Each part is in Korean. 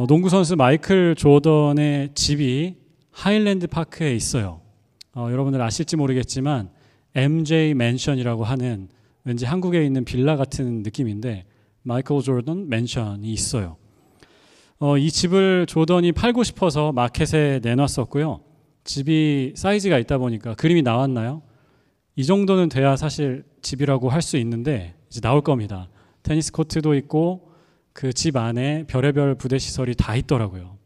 농구 선수 마이클 조던의 집이 하일랜드 파크에 있어요. 여러분들 아실지 모르겠지만 MJ 맨션이라고 하는 왠지 한국에 있는 빌라 같은 느낌인데 마이클 조던 맨션이 있어요. 이 집을 조던이 팔고 싶어서 마켓에 내놨었고요. 집이 사이즈가 있다 보니까 그림이 나왔나요? 이 정도는 돼야 사실 집이라고 할 수 있는데 이제 나올 겁니다. 테니스 코트도 있고 그 집 안에 별의별 부대 시설이 다 있더라고요.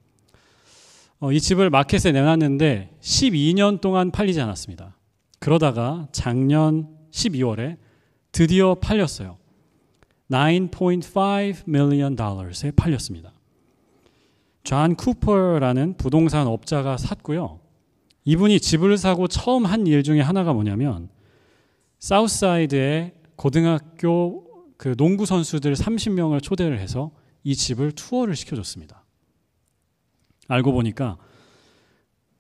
이 집을 마켓에 내놨는데 12년 동안 팔리지 않았습니다. 그러다가 작년 12월에 드디어 팔렸어요. $9.5 million에 팔렸습니다. 존 쿠퍼라는 부동산 업자가 샀고요. 이분이 집을 사고 처음 한 일 중에 하나가 뭐냐면 사우스사이드의 고등학교 그 농구 선수들 30명을 초대를 해서 이 집을 투어를 시켜줬습니다. 알고 보니까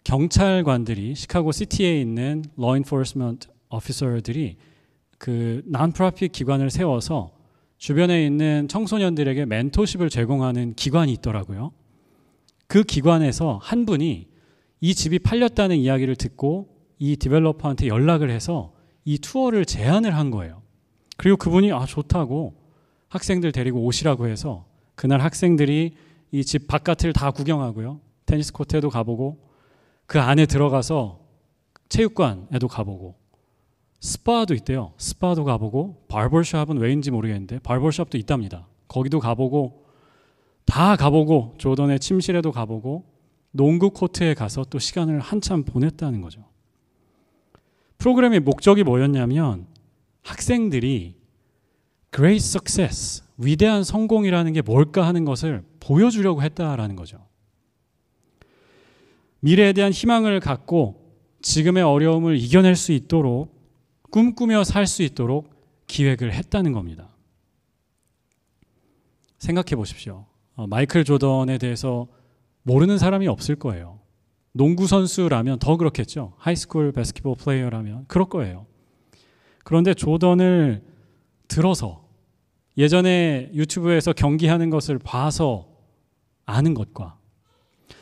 경찰관들이 시카고 시티에 있는 law enforcement officer들이 그 non-profit 기관을 세워서 주변에 있는 청소년들에게 멘토십을 제공하는 기관이 있더라고요. 그 기관에서 한 분이 이 집이 팔렸다는 이야기를 듣고 이 디벨로퍼한테 연락을 해서 이 투어를 제안을 한 거예요. 그리고 그분이 좋다고 학생들 데리고 오시라고 해서 그날 학생들이 이 집 바깥을 다 구경하고요. 테니스 코트에도 가보고 그 안에 들어가서 체육관에도 가보고 스파도 있대요. 스파도 가보고 바버샵은 왜인지 모르겠는데 바버샵도 있답니다. 거기도 가보고 다 가보고 조던의 침실에도 가보고 농구 코트에 가서 또 시간을 한참 보냈다는 거죠. 프로그램의 목적이 뭐였냐면 학생들이 great success, 위대한 성공이라는 게 뭘까 하는 것을 보여주려고 했다라는 거죠. 미래에 대한 희망을 갖고 지금의 어려움을 이겨낼 수 있도록 꿈꾸며 살 수 있도록 기획을 했다는 겁니다. 생각해 보십시오. 마이클 조던에 대해서 모르는 사람이 없을 거예요. 농구 선수라면 더 그렇겠죠. 하이스쿨 바스켓볼 플레이어라면 그럴 거예요. 그런데 조던을 들어서 예전에 유튜브에서 경기하는 것을 봐서 아는 것과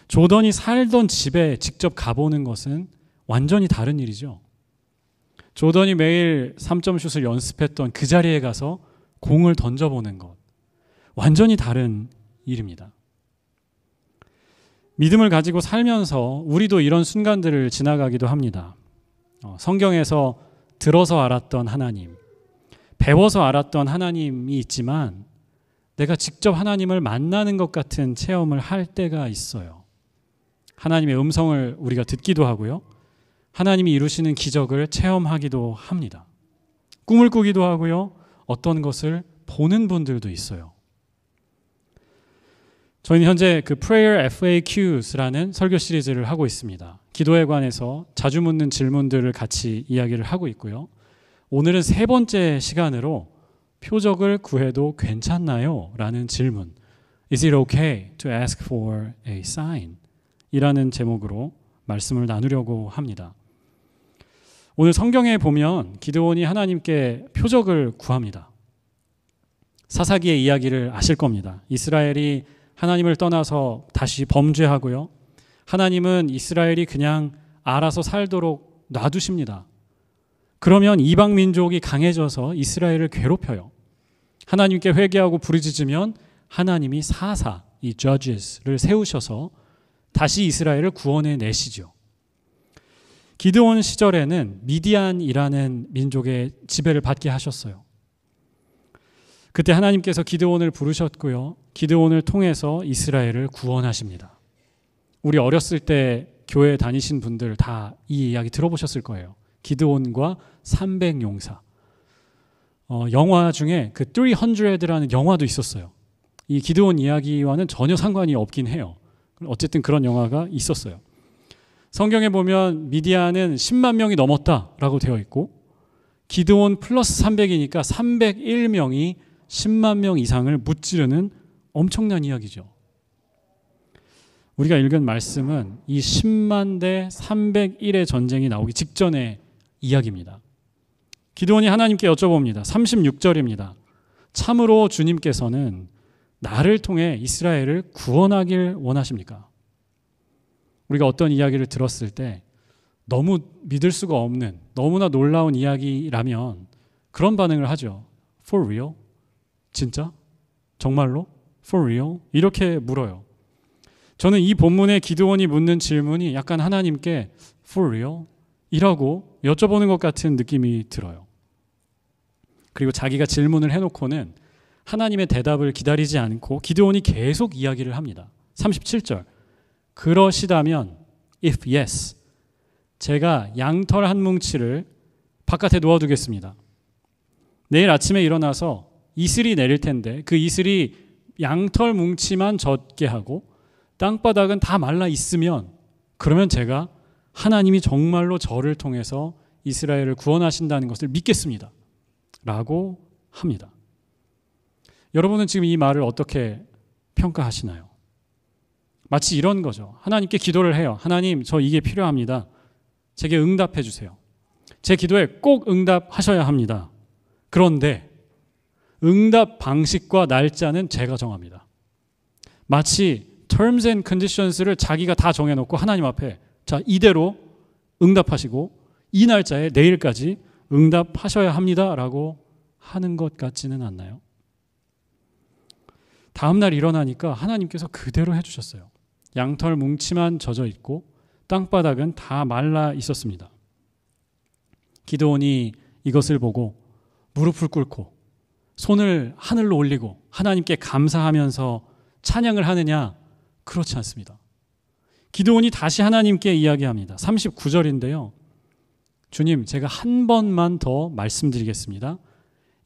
조던이 살던 집에 직접 가보는 것은 완전히 다른 일이죠. 조던이 매일 3점 슛을 연습했던 그 자리에 가서 공을 던져보는 것, 완전히 다른 일입니다. 믿음을 가지고 살면서 우리도 이런 순간들을 지나가기도 합니다. 성경에서 들어서 알았던 하나님, 배워서 알았던 하나님이 있지만 내가 직접 하나님을 만나는 것 같은 체험을 할 때가 있어요. 하나님의 음성을 우리가 듣기도 하고요. 하나님이 이루시는 기적을 체험하기도 합니다. 꿈을 꾸기도 하고요. 어떤 것을 보는 분들도 있어요. 저희는 현재 그 Prayer FAQs라는 설교 시리즈를 하고 있습니다. 기도에 관해서 자주 묻는 질문들을 같이 이야기를 하고 있고요. 오늘은 세 번째 시간으로 표적을 구해도 괜찮나요? 라는 질문. Is it okay to ask for a sign? 이라는 제목으로 말씀을 나누려고 합니다. 오늘 성경에 보면 기드온이 하나님께 표적을 구합니다. 사사기의 이야기를 아실 겁니다. 이스라엘이 하나님을 떠나서 다시 범죄하고요. 하나님은 이스라엘이 그냥 알아서 살도록 놔두십니다. 그러면 이방 민족이 강해져서 이스라엘을 괴롭혀요. 하나님께 회개하고 부르짖으면 하나님이 사사, 이 judges를 세우셔서 다시 이스라엘을 구원해 내시죠. 기드온 시절에는 미디안이라는 민족의 지배를 받게 하셨어요. 그때 하나님께서 기드온을 부르셨고요. 기드온을 통해서 이스라엘을 구원하십니다. 우리 어렸을 때 교회 다니신 분들 다 이 이야기 들어보셨을 거예요. 기드온과 300용사. 영화 중에 그 300라는 영화도 있었어요. 이 기드온 이야기와는 전혀 상관이 없긴 해요. 어쨌든 그런 영화가 있었어요. 성경에 보면 미디안은 10만 명이 넘었다라고 되어 있고 기드온 플러스 300이니까 301명이 10만 명 이상을 무찌르는 엄청난 이야기죠. 우리가 읽은 말씀은 이 10만 대 301의 전쟁이 나오기 직전의 이야기입니다. 기드온이 하나님께 여쭤봅니다. 36절입니다. 참으로 주님께서는 나를 통해 이스라엘을 구원하길 원하십니까? 우리가 어떤 이야기를 들었을 때 너무 믿을 수가 없는, 너무나 놀라운 이야기라면 그런 반응을 하죠. For real? 진짜? 정말로? For real? 이렇게 물어요. 저는 이 본문에 기드온이 묻는 질문이 약간 하나님께 For real? 이라고 여쭤보는 것 같은 느낌이 들어요. 그리고 자기가 질문을 해놓고는 하나님의 대답을 기다리지 않고 기드온이 계속 이야기를 합니다. 37절. 그러시다면 if yes, 제가 양털 한 뭉치를 바깥에 놓아두겠습니다. 내일 아침에 일어나서 이슬이 내릴 텐데 그 이슬이 양털 뭉치만 젖게 하고 땅바닥은 다 말라 있으면 그러면 제가 하나님이 정말로 저를 통해서 이스라엘을 구원하신다는 것을 믿겠습니다. 라고 합니다. 여러분은 지금 이 말을 어떻게 평가하시나요? 마치 이런 거죠. 하나님께 기도를 해요. 하나님, 저 이게 필요합니다. 제게 응답해 주세요. 제 기도에 꼭 응답하셔야 합니다. 그런데 응답 방식과 날짜는 제가 정합니다. 마치 terms and conditions를 자기가 다 정해놓고 하나님 앞에 자, 이대로 응답하시고 이 날짜에 내일까지 응답하셔야 합니다. 라고 하는 것 같지는 않나요? 다음날 일어나니까 하나님께서 그대로 해주셨어요. 양털 뭉치만 젖어 있고 땅바닥은 다 말라 있었습니다. 기드온이 이것을 보고 무릎을 꿇고 손을 하늘로 올리고 하나님께 감사하면서 찬양을 하느냐? 그렇지 않습니다. 기드온이 다시 하나님께 이야기합니다. 39절인데요. 주님, 제가 한 번만 더 말씀드리겠습니다.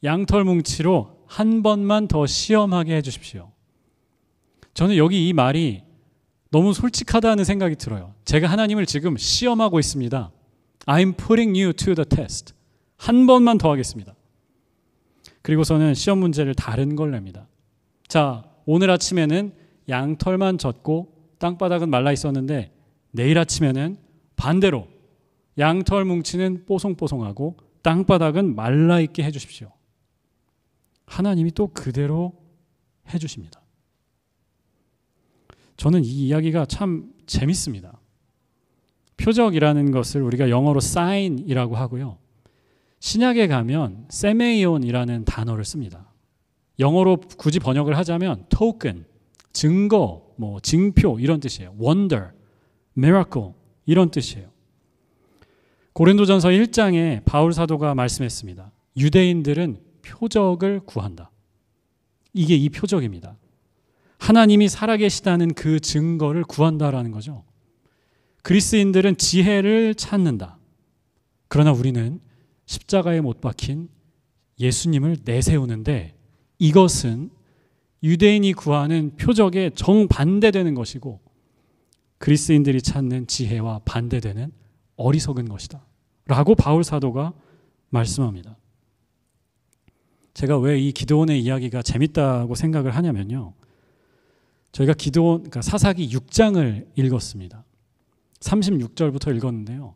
양털 뭉치로 한 번만 더 시험하게 해주십시오. 저는 여기 이 말이 너무 솔직하다는 생각이 들어요. 제가 하나님을 지금 시험하고 있습니다. I'm putting you to the test. 한 번만 더 하겠습니다. 그리고서는 시험 문제를 다른 걸 냅니다. 자, 오늘 아침에는 양털만 젖고 땅바닥은 말라 있었는데 내일 아침에는 반대로 양털 뭉치는 뽀송뽀송하고 땅바닥은 말라 있게 해주십시오. 하나님이 또 그대로 해주십니다. 저는 이 이야기가 참 재밌습니다. 표적이라는 것을 우리가 영어로 sign이라고 하고요. 신약에 가면 세메이온이라는 단어를 씁니다. 영어로 굳이 번역을 하자면 token, 증거, 징표 이런 뜻이에요. wonder, miracle 이런 뜻이에요. 고린도전서 1장에 바울 사도가 말씀했습니다. 유대인들은 표적을 구한다. 이게 이 표적입니다. 하나님이 살아계시다는 그 증거를 구한다라는 거죠. 그리스인들은 지혜를 찾는다. 그러나 우리는 십자가에 못 박힌 예수님을 내세우는데 이것은 유대인이 구하는 표적에 정반대되는 것이고 그리스인들이 찾는 지혜와 반대되는 어리석은 것이다. 라고 바울 사도가 말씀합니다. 제가 왜 이 기드온의 이야기가 재밌다고 생각을 하냐면요. 저희가 그러니까 사사기 6장을 읽었습니다. 36절부터 읽었는데요.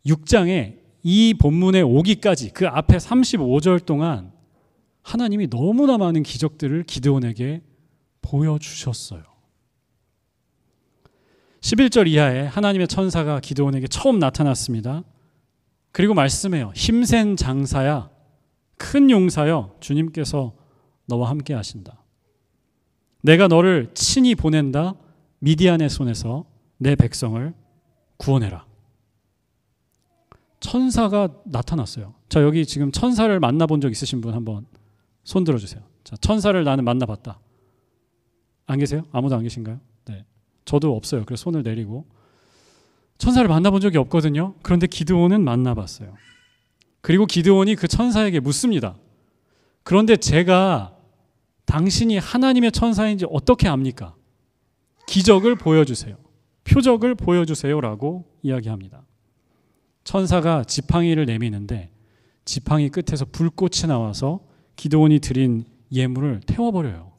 6장에 이 본문에 오기까지 그 앞에 35절 동안 하나님이 너무나 많은 기적들을 기드온에게 보여주셨어요. 11절 이하에 하나님의 천사가 기드온에게 처음 나타났습니다. 그리고 말씀해요. 힘센 장사야, 큰 용사여, 주님께서 너와 함께 하신다. 내가 너를 친히 보낸다. 미디안의 손에서 내 백성을 구원해라. 천사가 나타났어요. 자, 여기 지금 천사를 만나본 적 있으신 분 한번 손 들어주세요. 자, 천사를 나는 만나봤다. 안 계세요? 아무도 안 계신가요? 네, 저도 없어요. 그래서 손을 내리고 천사를 만나본 적이 없거든요. 그런데 기드온은 만나봤어요. 그리고 기드온이 그 천사에게 묻습니다. 그런데 제가 당신이 하나님의 천사인지 어떻게 압니까? 기적을 보여주세요. 표적을 보여주세요라고 이야기합니다. 천사가 지팡이를 내미는데 지팡이 끝에서 불꽃이 나와서 기드온이 드린 예물을 태워버려요.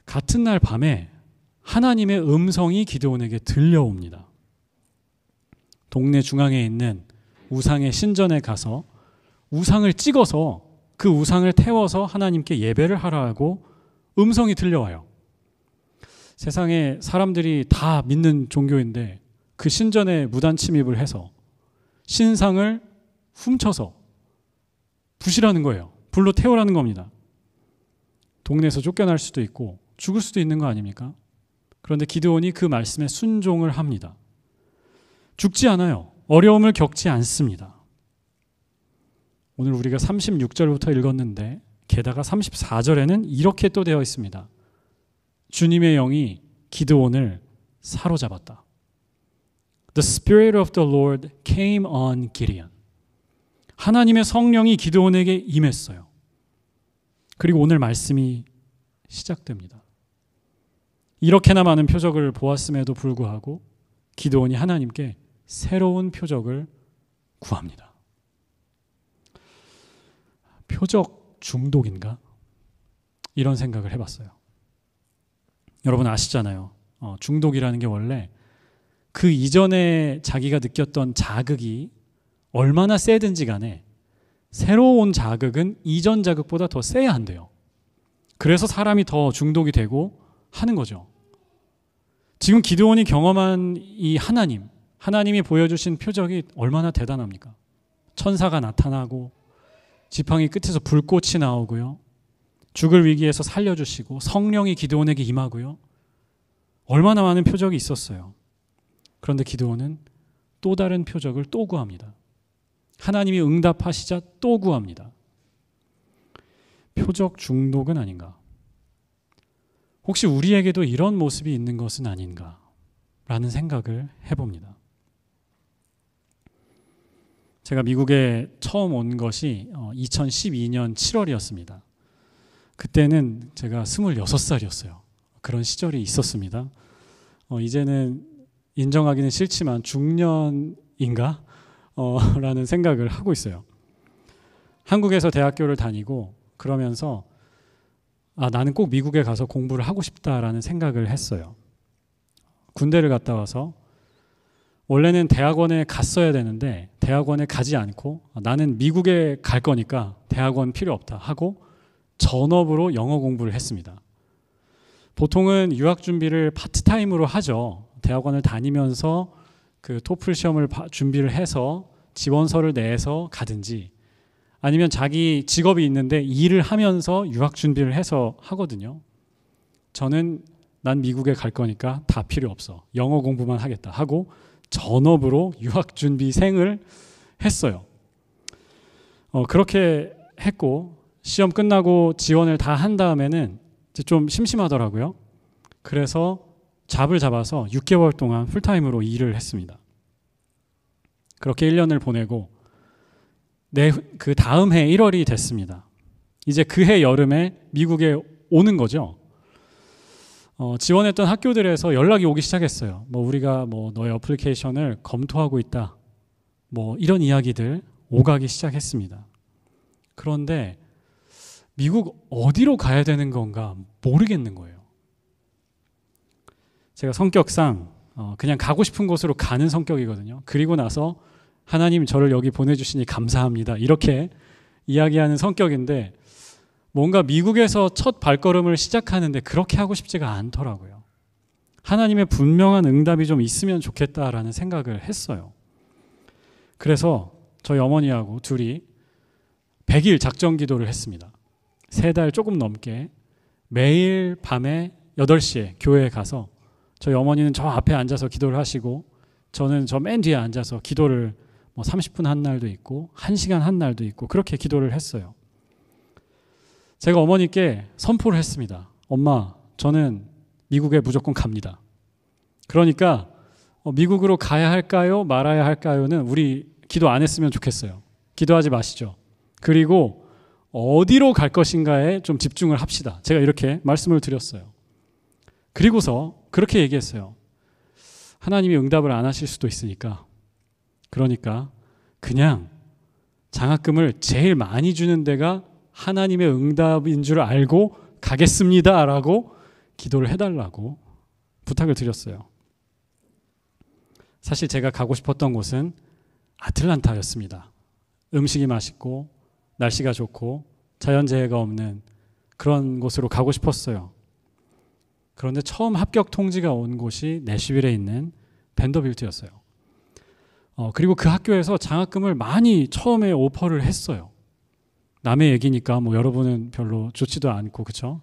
같은 날 밤에 하나님의 음성이 기드온에게 들려옵니다. 동네 중앙에 있는 우상의 신전에 가서 우상을 찍어서 그 우상을 태워서 하나님께 예배를 하라고 음성이 들려와요. 세상에 사람들이 다 믿는 종교인데 그 신전에 무단 침입을 해서 신상을 훔쳐서 부시라는 거예요. 불로 태우라는 겁니다. 동네에서 쫓겨날 수도 있고 죽을 수도 있는 거 아닙니까? 그런데 기드온이 그 말씀에 순종을 합니다. 죽지 않아요. 어려움을 겪지 않습니다. 오늘 우리가 36절부터 읽었는데 게다가 34절에는 이렇게 또 되어 있습니다. 주님의 영이 기드온을 사로잡았다. The Spirit of the Lord came on Gideon. 하나님의 성령이 기드온에게 임했어요. 그리고 오늘 말씀이 시작됩니다. 이렇게나 많은 표적을 보았음에도 불구하고 기드온이 하나님께 새로운 표적을 구합니다. 표적 중독인가? 이런 생각을 해봤어요. 여러분 아시잖아요. 중독이라는 게 원래 그 이전에 자기가 느꼈던 자극이 얼마나 세든지 간에 새로운 자극은 이전 자극보다 더 세야 한대요. 그래서 사람이 더 중독이 되고 하는 거죠. 지금 기드온이 경험한 이 하나님이 보여주신 표적이 얼마나 대단합니까? 천사가 나타나고 지팡이 끝에서 불꽃이 나오고요. 죽을 위기에서 살려주시고 성령이 기드온에게 임하고요. 얼마나 많은 표적이 있었어요. 그런데 기드온은 또 다른 표적을 또 구합니다. 하나님이 응답하시자 또 구합니다. 표적 중독은 아닌가? 혹시 우리에게도 이런 모습이 있는 것은 아닌가? 라는 생각을 해봅니다. 제가 미국에 처음 온 것이 2012년 7월이었습니다. 그때는 제가 26살이었어요. 그런 시절이 있었습니다. 이제는 인정하기는 싫지만 중년인가? 라는 생각을 하고 있어요. 한국에서 대학교를 다니고 그러면서 나는 꼭 미국에 가서 공부를 하고 싶다라는 생각을 했어요. 군대를 갔다 와서 원래는 대학원에 갔어야 되는데 대학원에 가지 않고 나는 미국에 갈 거니까 대학원 필요 없다 하고 전업으로 영어 공부를 했습니다. 보통은 유학 준비를 파트타임으로 하죠. 대학원을 다니면서 그 토플 시험을 준비를 해서 지원서를 내서 가든지 아니면 자기 직업이 있는데 일을 하면서 유학 준비를 해서 하거든요. 저는 난 미국에 갈 거니까 다 필요 없어. 영어 공부만 하겠다 하고 전업으로 유학 준비생을 했어요. 그렇게 했고 시험 끝나고 지원을 다 한 다음에는 이제 좀 심심하더라고요. 그래서 잡을 잡아서 6개월 동안 풀타임으로 일을 했습니다. 그렇게 1년을 보내고 그 다음 해 1월이 됐습니다. 이제 그 해 여름에 미국에 오는 거죠. 지원했던 학교들에서 연락이 오기 시작했어요. 우리가 너의 어플리케이션을 검토하고 있다. 이런 이야기들 오가기 시작했습니다. 그런데 미국 어디로 가야 되는 건가 모르겠는 거예요. 제가 성격상 그냥 가고 싶은 곳으로 가는 성격이거든요. 그리고 나서 하나님 저를 여기 보내주시니 감사합니다. 이렇게 이야기하는 성격인데 뭔가 미국에서 첫 발걸음을 시작하는데 그렇게 하고 싶지가 않더라고요. 하나님의 분명한 응답이 좀 있으면 좋겠다라는 생각을 했어요. 그래서 저희 어머니하고 둘이 100일 작정 기도를 했습니다. 3달 조금 넘게 매일 밤에 8시에 교회에 가서 저희 어머니는 저 앞에 앉아서 기도를 하시고 저는 저 맨 뒤에 앉아서 기도를 30분 한 날도 있고 1시간 한 날도 있고 그렇게 기도를 했어요. 제가 어머니께 선포를 했습니다. 엄마, 저는 미국에 무조건 갑니다. 그러니까 미국으로 가야 할까요? 말아야 할까요?는 우리 기도 안 했으면 좋겠어요. 기도하지 마시죠. 그리고 어디로 갈 것인가에 좀 집중을 합시다. 제가 이렇게 말씀을 드렸어요. 그리고서 그렇게 얘기했어요. 하나님이 응답을 안 하실 수도 있으니까 그러니까 그냥 장학금을 제일 많이 주는 데가 하나님의 응답인 줄 알고 가겠습니다 라고 기도를 해달라고 부탁을 드렸어요. 사실 제가 가고 싶었던 곳은 아틀란타였습니다. 음식이 맛있고 날씨가 좋고 자연재해가 없는 그런 곳으로 가고 싶었어요. 그런데 처음 합격 통지가 온 곳이 내슈빌에 있는 밴더빌트였어요. 그리고 그 학교에서 장학금을 많이 처음에 오퍼를 했어요. 남의 얘기니까 뭐 여러분은 별로 좋지도 않고 그렇죠?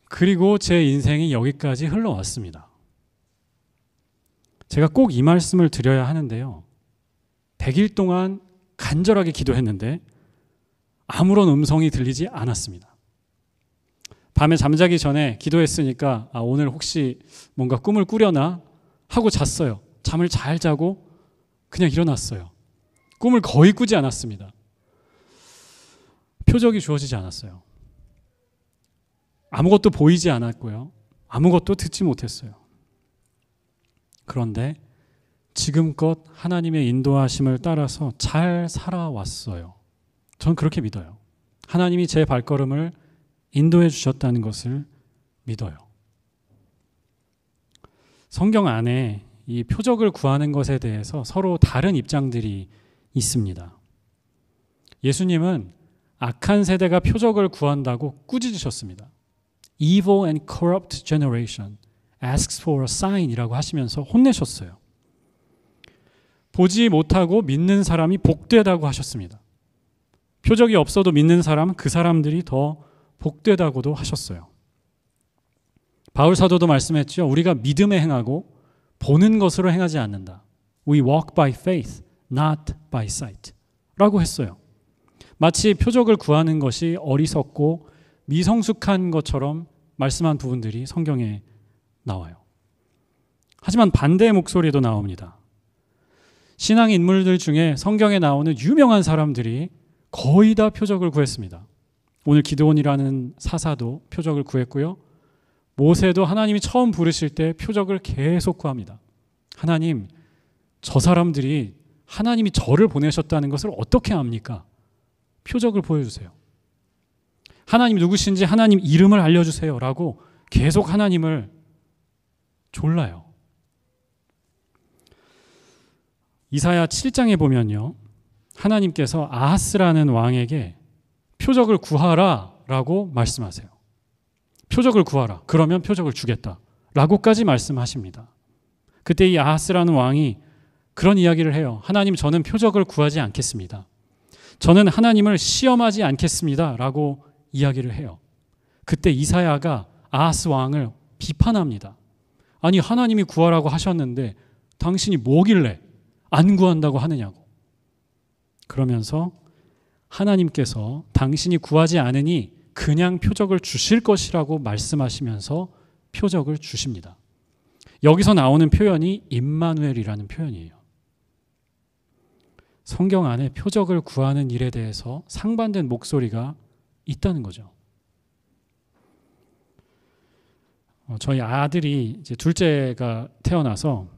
그리고 제 인생이 여기까지 흘러왔습니다. 제가 꼭 이 말씀을 드려야 하는데요. 100일 동안 간절하게 기도했는데 아무런 음성이 들리지 않았습니다. 밤에 잠자기 전에 기도했으니까 오늘 혹시 뭔가 꿈을 꾸려나 하고 잤어요. 잠을 잘 자고 그냥 일어났어요. 꿈을 거의 꾸지 않았습니다. 표적이 주어지지 않았어요. 아무것도 보이지 않았고요. 아무것도 듣지 못했어요. 그런데 지금껏 하나님의 인도하심을 따라서 잘 살아왔어요. 전 그렇게 믿어요. 하나님이 제 발걸음을 인도해 주셨다는 것을 믿어요. 성경 안에 이 표적을 구하는 것에 대해서 서로 다른 입장들이 있습니다. 예수님은 악한 세대가 표적을 구한다고 꾸짖으셨습니다. Evil and corrupt generation asks for a sign이라고 하시면서 혼내셨어요. 보지 못하고 믿는 사람이 복되다고 하셨습니다. 표적이 없어도 믿는 사람, 그 사람들이 더 복되다고도 하셨어요. 바울 사도도 말씀했죠. 우리가 믿음에 행하고 보는 것으로 행하지 않는다. We walk by faith, not by sight 라고 했어요. 마치 표적을 구하는 것이 어리석고 미성숙한 것처럼 말씀한 부분들이 성경에 나와요. 하지만 반대의 목소리도 나옵니다. 신앙 인물들 중에 성경에 나오는 유명한 사람들이 거의 다 표적을 구했습니다. 오늘 기드온이라는 사사도 표적을 구했고요. 모세도 하나님이 처음 부르실 때 표적을 계속 구합니다. 하나님, 저 사람들이 하나님이 저를 보내셨다는 것을 어떻게 압니까? 표적을 보여주세요. 하나님 누구신지 하나님 이름을 알려주세요 라고 계속 하나님을 졸라요. 이사야 7장에 보면요. 하나님께서 아하스라는 왕에게 표적을 구하라 라고 말씀하세요. 표적을 구하라. 그러면 표적을 주겠다. 라고까지 말씀하십니다. 그때 이 아하스라는 왕이 그런 이야기를 해요. 하나님, 저는 표적을 구하지 않겠습니다. 저는 하나님을 시험하지 않겠습니다. 라고 이야기를 해요. 그때 이사야가 아하스 왕을 비판합니다. 아니, 하나님이 구하라고 하셨는데 당신이 뭐길래 안 구한다고 하느냐고. 그러면서 하나님께서 당신이 구하지 않으니 그냥 표적을 주실 것이라고 말씀하시면서 표적을 주십니다. 여기서 나오는 표현이 임마누엘이라는 표현이에요. 성경 안에 표적을 구하는 일에 대해서 상반된 목소리가 있다는 거죠. 저희 아들이 이제 둘째가 태어나서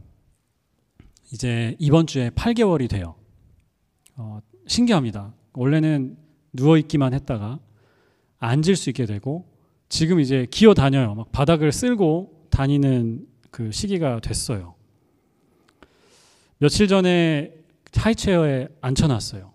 이제 이번 주에 8개월이 돼요. 신기합니다. 원래는 누워있기만 했다가 앉을 수 있게 되고 지금 이제 기어 다녀요. 막 바닥을 쓸고 다니는 그 시기가 됐어요. 며칠 전에 하이체어에 앉혀놨어요.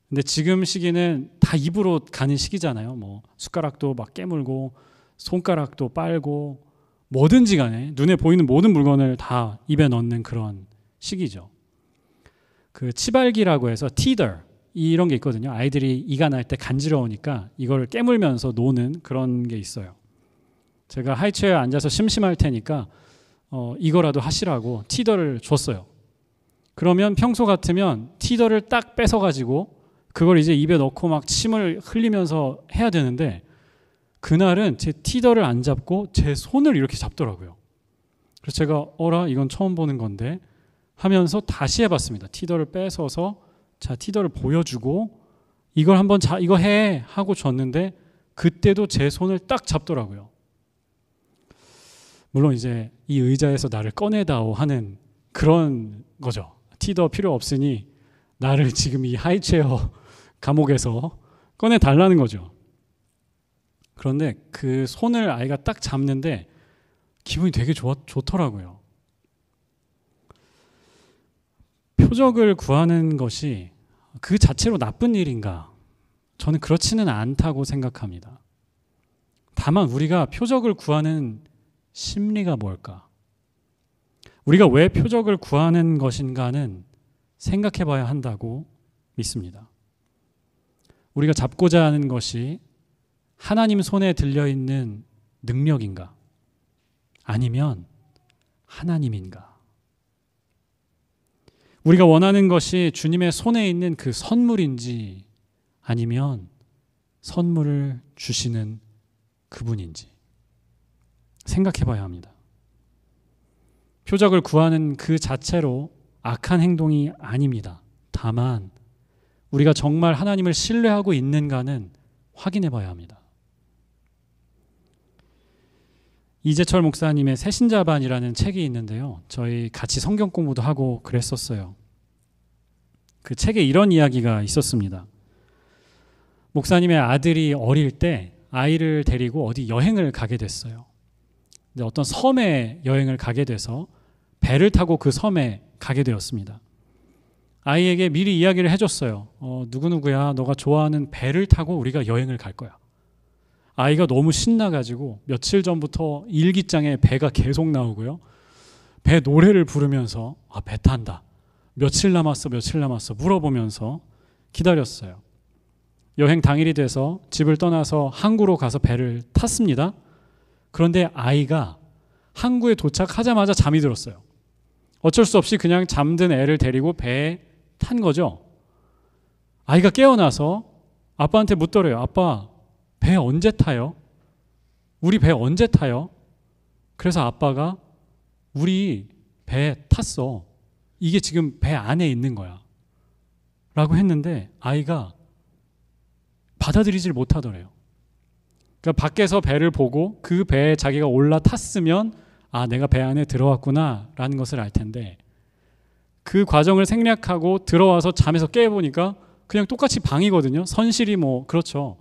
근데 지금 시기는 다 입으로 가는 시기잖아요. 뭐 숟가락도 막 깨물고 손가락도 빨고 뭐든지 간에 눈에 보이는 모든 물건을 다 입에 넣는 그런 시기죠. 그 치발기라고 해서 티더 이런 게 있거든요. 아이들이 이가 날 때 간지러우니까 이걸 깨물면서 노는 그런 게 있어요. 제가 하이체어에 앉아서 심심할 테니까 이거라도 하시라고 티더를 줬어요. 그러면 평소 같으면 티더를 딱 뺏어가지고 그걸 이제 입에 넣고 막 침을 흘리면서 해야 되는데 그날은 제 티더를 안 잡고 제 손을 이렇게 잡더라고요. 그래서 제가 어라 이건 처음 보는 건데 하면서 다시 해봤습니다. 티더를 뺏어서 자 티더를 보여주고 이걸 한번 자 이거 해 하고 줬는데 그때도 제 손을 딱 잡더라고요. 물론 이제 이 의자에서 나를 꺼내다오 하는 그런 거죠. 티더 필요 없으니 나를 지금 이 하이체어 감옥에서 꺼내달라는 거죠. 그런데 그 손을 아이가 딱 잡는데 기분이 되게 좋더라고요. 표적을 구하는 것이 그 자체로 나쁜 일인가? 저는 그렇지는 않다고 생각합니다. 다만 우리가 표적을 구하는 심리가 뭘까? 우리가 왜 표적을 구하는 것인가는 생각해 봐야 한다고 믿습니다. 우리가 잡고자 하는 것이 하나님 손에 들려있는 능력인가? 아니면 하나님인가? 우리가 원하는 것이 주님의 손에 있는 그 선물인지 아니면 선물을 주시는 그분인지 생각해 봐야 합니다. 표적을 구하는 그 자체로 악한 행동이 아닙니다. 다만 우리가 정말 하나님을 신뢰하고 있는가는 확인해 봐야 합니다. 이재철 목사님의 새신자반이라는 책이 있는데요. 저희 같이 성경 공부도 하고 그랬었어요. 그 책에 이런 이야기가 있었습니다. 목사님의 아들이 어릴 때 아이를 데리고 어디 여행을 가게 됐어요. 근데 어떤 섬에 여행을 가게 돼서 배를 타고 그 섬에 가게 되었습니다. 아이에게 미리 이야기를 해줬어요. 누구누구야, 너가 좋아하는 배를 타고 우리가 여행을 갈 거야. 아이가 너무 신나가지고 며칠 전부터 일기장에 배가 계속 나오고요. 배 노래를 부르면서 배 탄다. 며칠 남았어 물어보면서 기다렸어요. 여행 당일이 돼서 집을 떠나서 항구로 가서 배를 탔습니다. 그런데 아이가 항구에 도착하자마자 잠이 들었어요. 어쩔 수 없이 그냥 잠든 애를 데리고 배에 탄 거죠. 아이가 깨어나서 아빠한테 묻더래요. 아빠, 배 언제 타요? 우리 배 언제 타요? 그래서 아빠가 우리 배 탔어. 이게 지금 배 안에 있는 거야. 라고 했는데 아이가 받아들이질 못하더래요. 그러니까 밖에서 배를 보고 그 배에 자기가 올라탔으면 내가 배 안에 들어왔구나 라는 것을 알 텐데 그 과정을 생략하고 들어와서 잠에서 깨보니까 그냥 똑같이 방이거든요. 선실이 그렇죠.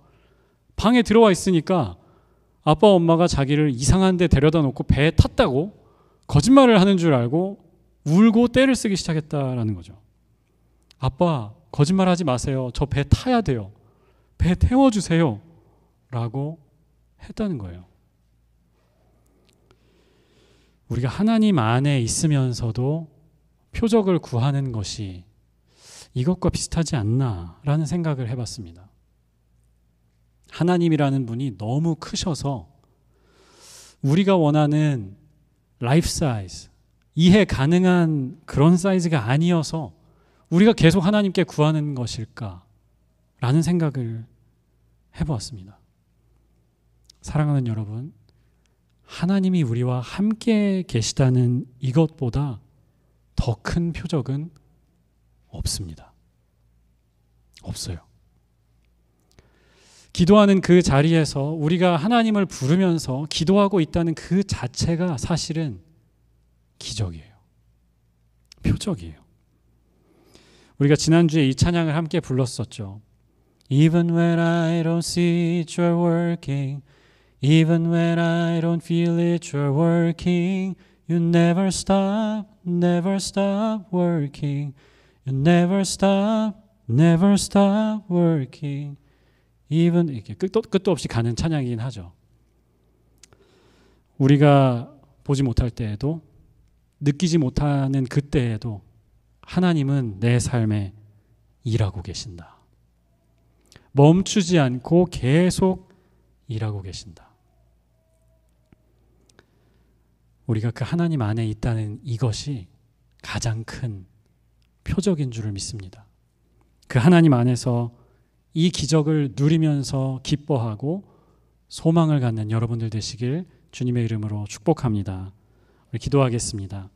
방에 들어와 있으니까 아빠 엄마가 자기를 이상한 데 데려다 놓고 배에 탔다고 거짓말을 하는 줄 알고 울고 떼를 쓰기 시작했다라는 거죠. 아빠, 거짓말하지 마세요. 저 배 타야 돼요. 배 태워주세요. 라고 했다는 거예요. 우리가 하나님 안에 있으면서도 표적을 구하는 것이 이것과 비슷하지 않나라는 생각을 해봤습니다. 하나님이라는 분이 너무 크셔서 우리가 원하는 라이프 사이즈, 이해 가능한 그런 사이즈가 아니어서 우리가 계속 하나님께 구하는 것일까라는 생각을 해보았습니다. 사랑하는 여러분, 하나님이 우리와 함께 계시다는 이것보다 더 큰 표적은 없습니다. 없어요. 기도하는 그 자리에서 우리가 하나님을 부르면서 기도하고 있다는 그 자체가 사실은 기적이에요. 표적이에요. 우리가 지난주에 이 찬양을 함께 불렀었죠. Even when I don't see it, you're working. Even when I don't feel it, you're working. You never stop working. You never stop working. Even 이렇게 끝도 없이 가는 찬양이긴 하죠. 우리가 보지 못할 때에도 느끼지 못하는 그때에도 하나님은 내 삶에 일하고 계신다. 멈추지 않고 계속 일하고 계신다. 우리가 그 하나님 안에 있다는 이것이 가장 큰 표적인 줄을 믿습니다. 그 하나님 안에서 이 기적을 누리면서 기뻐하고 소망을 갖는 여러분들 되시길 주님의 이름으로 축복합니다. 우리 기도하겠습니다.